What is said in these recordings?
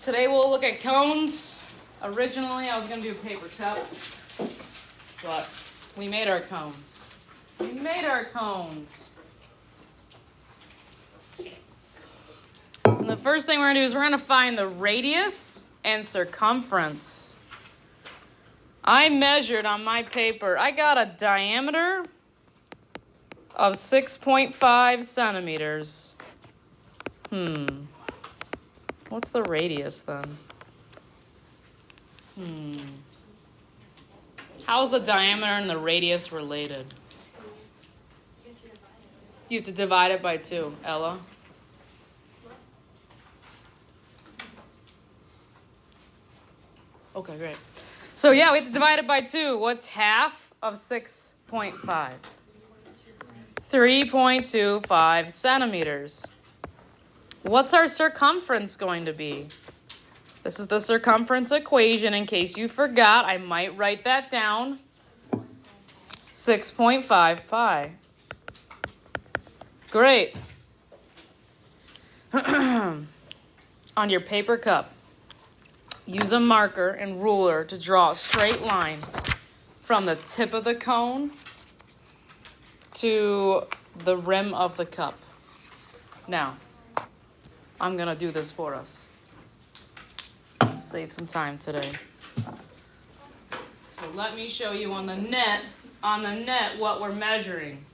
Today we'll look at cones. Originally I was going to do paper cup, but we made our cones. We made our cones. And the first thing we're going to do is we're going to find the radius and circumference. I measured on my paper, I got a diameter of 6.5 centimeters. What's the radius then? How's the diameter and the radius related? You have to divide it by 2, Ella. Okay, great. So yeah, we have to divide it by 2. What's half of 6.5? 3.25 centimeters. What's our circumference going to be? This is the circumference equation. In case you forgot, I might write that down. 6.5 pi. Great. On your paper cup, use a marker and ruler to draw a straight line from the tip of the cone to the rim of the cup. Now, I'm going to do this for us. Save some time today. So let me show you on the net what we're measuring.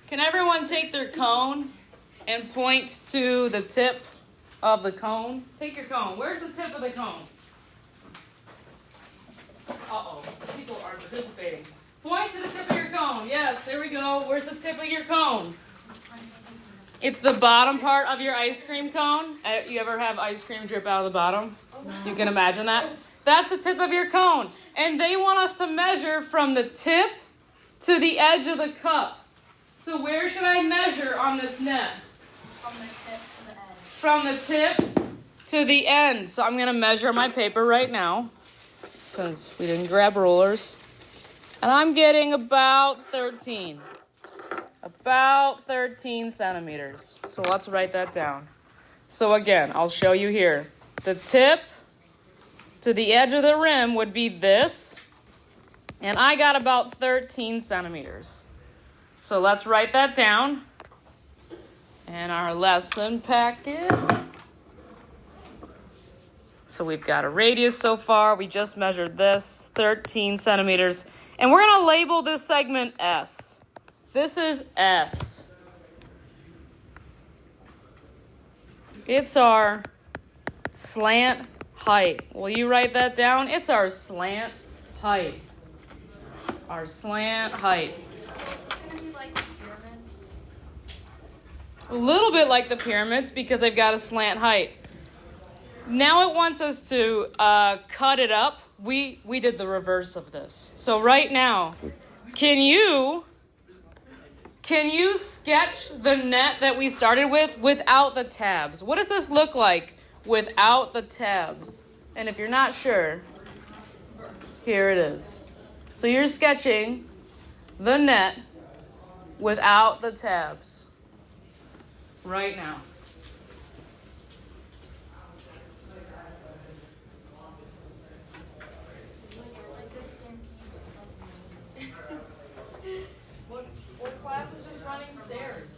Can everyone take their cone and point to the tip of the cone? Take your cone. Where's the tip of the cone? Uh-oh, people are participating. Point to the tip of your cone. Yes, there we go. Where's the tip of your cone? It's the bottom part of your ice cream cone. You ever have ice cream drip out of the bottom? You can imagine that. That's the tip of your cone. And they want us to measure from the tip to the edge of the cup. So where should I measure on this net? From the tip to the end. From the tip to the end. So I'm going to measure my paper right now, since we didn't grab rulers. And I'm getting about 13. About 13 centimeters. So let's write that down. So again, I'll show you here. The tip to the edge of the rim would be this. And I got about 13 centimeters. So let's write that down. And our lesson packet. So we've got a radius so far. We just measured this, 13 centimeters. And we're going to label this segment S. This is S. It's our slant height. Will you write that down? It's our slant height. Our slant height. So it's going to be like the pyramids? A little bit like the pyramids because they've got a slant height. Now it wants us to cut it up. We did the reverse of this. So right now, can you sketch the net that we started with without the tabs? What does this look like without the tabs? And if you're not sure, here it is. So you're sketching the net without the tabs right now. What class is just running stairs?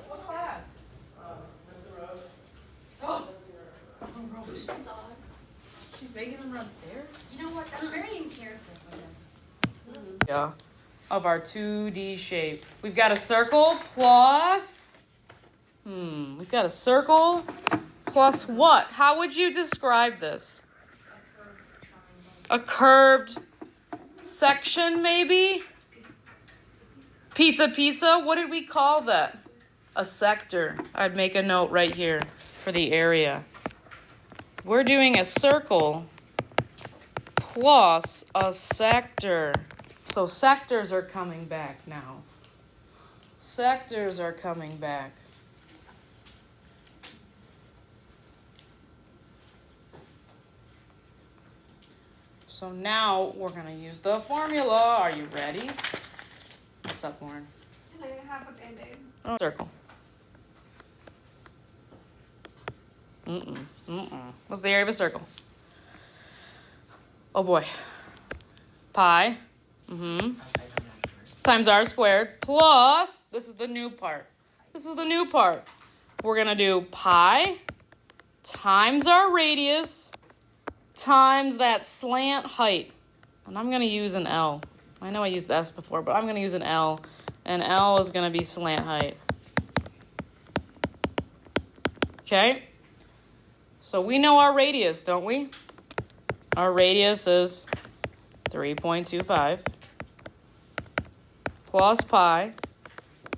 What class? Oh, Rose. She's making them run stairs? You know what? That's very in character for them. Yeah, of our 2D shape. We've got a circle plus, we've got a circle plus what? How would you describe this? A curved section, maybe? Pizza. What did we call that? A sector. I'd make a note right here for the area. We're doing a circle plus a sector. So sectors are coming back now. Sectors are coming back. So now we're going to use the formula. Are you ready? What's up, Lauren? Can I have a Band-Aid? Oh, circle. What's the area of a circle? Oh boy. Pi. Times r squared plus, this is the new part. We're going to do pi times our radius times that slant height. And I'm going to use an L. I know I used S before, but I'm going to use an L. And L is going to be slant height. Okay? So we know our radius, don't we? Our radius is 3.25 plus pi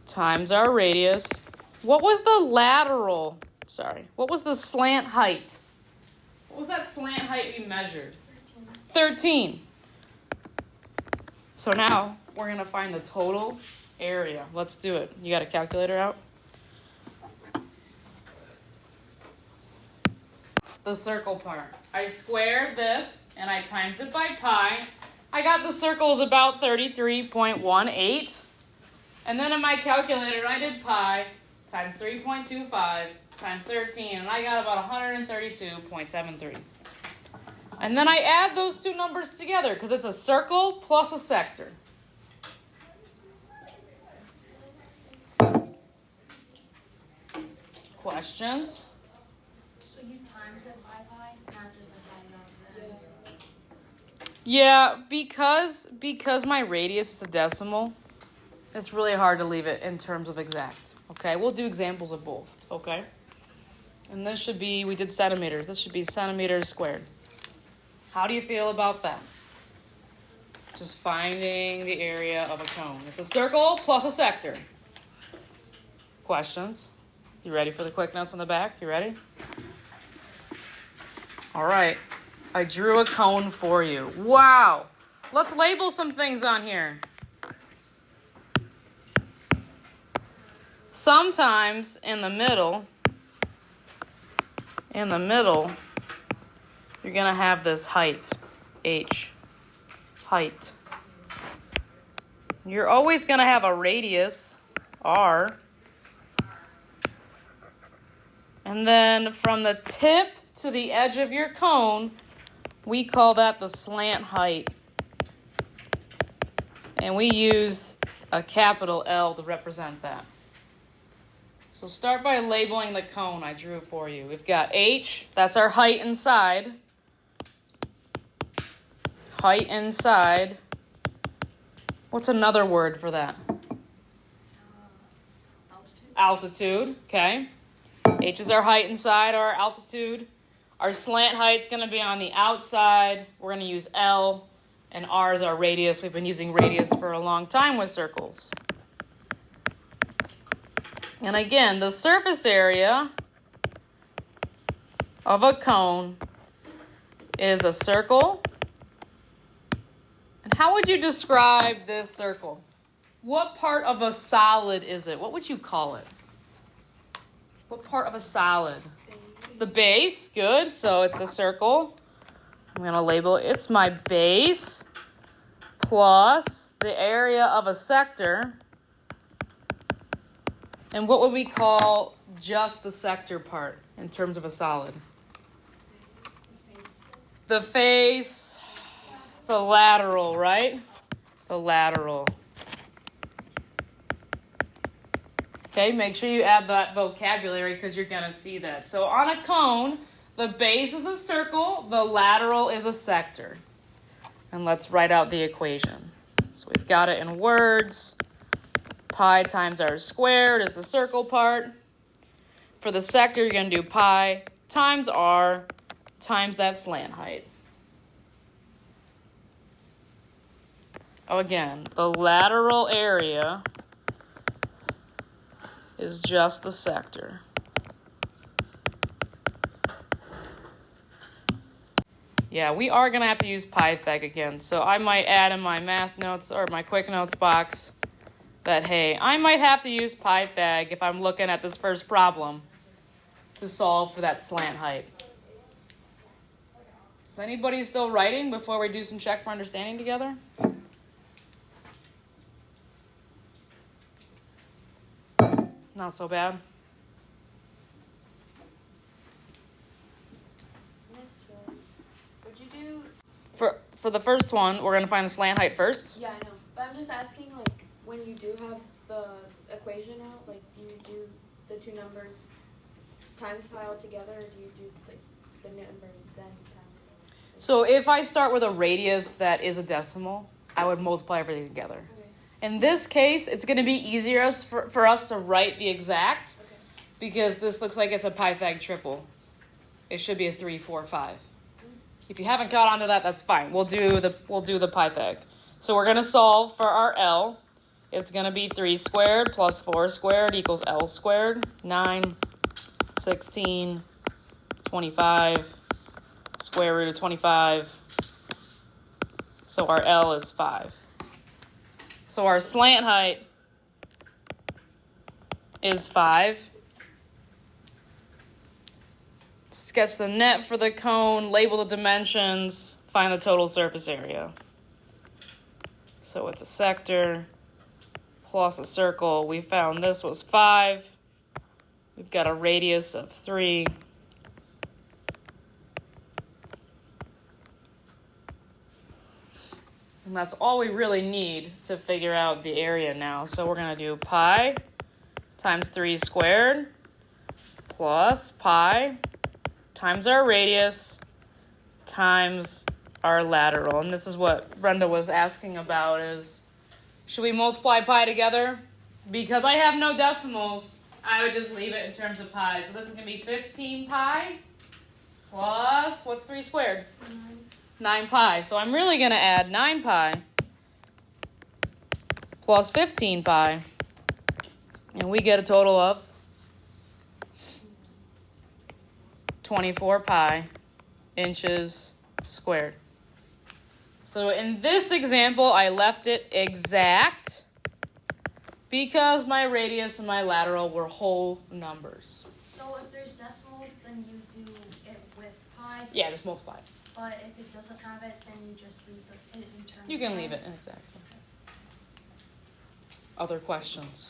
times our radius. What was the slant height? What was that slant height we measured? 13. So now we're going to find the total area. Let's do it. You got a calculator out? The circle part. I squared this and I times it by pi. I got the circle is about 33.18. And then in my calculator, I did pi times 3.25 times 13, and I got about 132.73. And then I add those two numbers together because it's a circle plus a sector. Questions? So you times it by pi, not just like adding on to that? Yeah, because my radius is a decimal, it's really hard to leave it in terms of exact. Okay, we'll do examples of both. Okay, and this should be, we did centimeters. This should be centimeters squared. How do you feel about that? Just finding the area of a cone. It's a circle plus a sector. Questions? You ready for the quick notes on the back? You ready? All right. I drew a cone for you. Wow. Let's label some things on here. Sometimes in the middle, you're going to have this height, H, height. You're always going to have a radius, R. And then from the tip to the edge of your cone, we call that the slant height. And we use a capital L to represent that. So start by labeling the cone I drew for you. We've got H, that's our height inside. Height inside. What's another word for that? Altitude, okay. H is our height inside, our altitude. Our slant height's going to be on the outside. We're going to use L, and R is our radius. We've been using radius for a long time with circles. And again, the surface area of a cone is a circle. And how would you describe this circle? What part of a solid is it? What would you call it? What part of a solid? The base, good. So it's a circle. I'm going to label it. It's my base plus the area of a sector. And what would we call just the sector part in terms of a solid? The face, the lateral, right? The lateral. Okay, make sure you add that vocabulary because you're going to see that. So on a cone, the base is a circle, the lateral is a sector. And let's write out the equation. So we've got it in words. Pi times r squared is the circle part. For the sector, you're going to do pi times r times that slant height. Oh, again, the lateral area is just the sector. Yeah, we are going to have to use Pythag again. So I might add in my math notes or my quick notes box that, hey, I might have to use Pythag if I'm looking at this first problem to solve for that slant height. Is anybody still writing before we do some check for understanding together? Not so bad. For the first one, we're gonna find the slant height first. Yeah, I know. But I'm just asking, like, when you do have the equation out, like, do you do the two numbers times pi all together, or do you do, like, the numbers then times? So if I start with a radius that is a decimal, I would multiply everything together. Okay. In this case, it's going to be easier for us to write the exact Okay. because this looks like it's a Pythag triple. It should be a 3, 4, 5. If you haven't caught on to that, that's fine. We'll do the Pythag. So we're going to solve for our L. It's going to be 3 squared plus 4 squared equals L squared. 9, 16, 25, square root of 25. So our L is 5. So our slant height is 5. Sketch the net for the cone, label the dimensions, find the total surface area. So it's a sector plus a circle. We found this was 5. We've got a radius of 3. And that's all we really need to figure out the area now. So we're going to do pi times 3 squared plus pi times our radius times our lateral. And this is what Brenda was asking about is, should we multiply pi together? Because I have no decimals, I would just leave it in terms of pi. So this is going to be 15 pi plus, what's 3 squared? 9 pi. So I'm really going to add 9 pi plus 15 pi. And we get a total of 24 pi inches squared. So in this example, I left it exact because my radius and my lateral were whole numbers. So if there's decimals, then you do it with pi. Yeah, just multiply. But if it doesn't have it, then you just leave it in terms. You can leave it in exact. Other questions?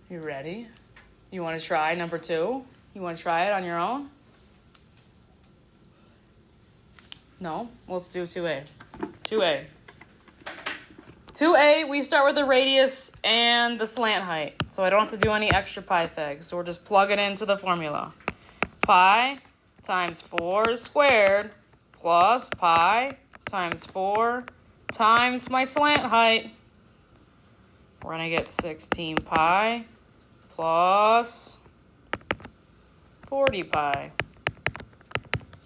You ready? You want to try number 2? You want to try it on your own? No? Let's do 2A. 2A. 2A, we start with the radius and the slant height. So I don't have to do any extra Pythag. So we're just plugging into the formula. Pi times 4 squared plus pi times 4 times my slant height. We're going to get 16 pi plus 40 pi.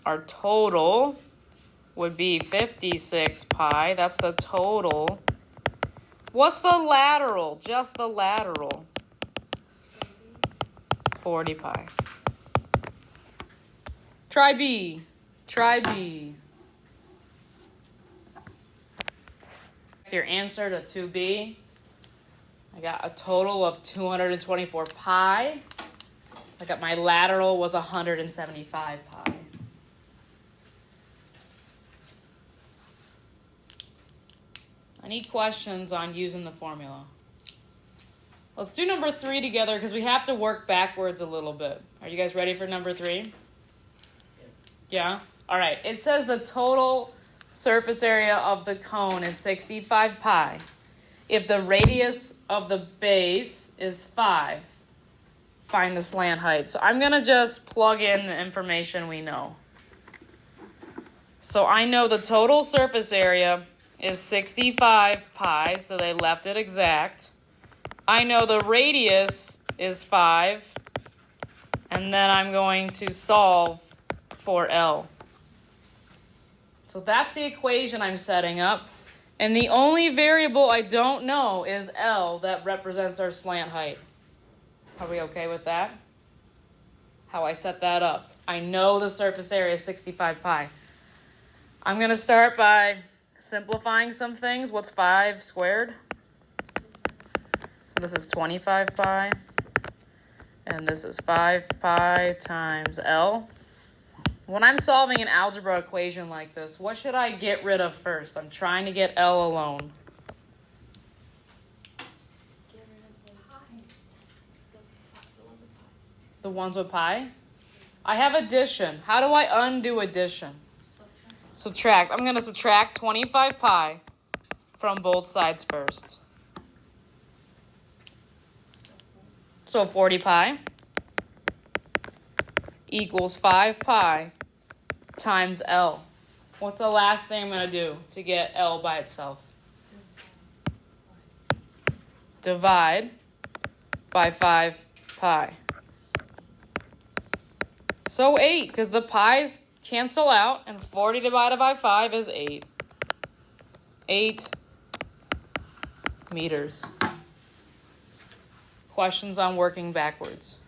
Our total would be 56 pi. That's the total. What's the lateral? Just the lateral. 40 pi. Try B. Try B. Your answer to 2B. I got a total of 224 pi. I got my lateral was 175 pi. Any questions on using the formula? Let's do number 3 together because we have to work backwards a little bit. Are you guys ready for number 3? Yeah? All right. It says the total surface area of the cone is 65 pi. If the radius of the base is 5, find the slant height. So I'm going to just plug in the information we know. So I know the total surface area is 65 pi, so they left it exact. I know the radius is 5, and then I'm going to solve for L. So that's the equation I'm setting up. And the only variable I don't know is L that represents our slant height. Are we okay with that? How I set that up. I know the surface area is 65 pi. I'm going to start by simplifying some things. What's 5 squared? So this is 25 pi. And this is 5 pi times L. When I'm solving an algebra equation like this, what should I get rid of first? I'm trying to get L alone. Get rid of the pies. The ones with pi. The ones with pi? I have addition. How do I undo addition? Subtract. I'm going to subtract 25 pi from both sides first. So 40 pi equals 5 pi times L. What's the last thing I'm going to do to get L by itself? Divide by 5 pi. So 8, because the pi's cancel out, and 40 divided by 5 is 8. 8 meters. Questions on working backwards?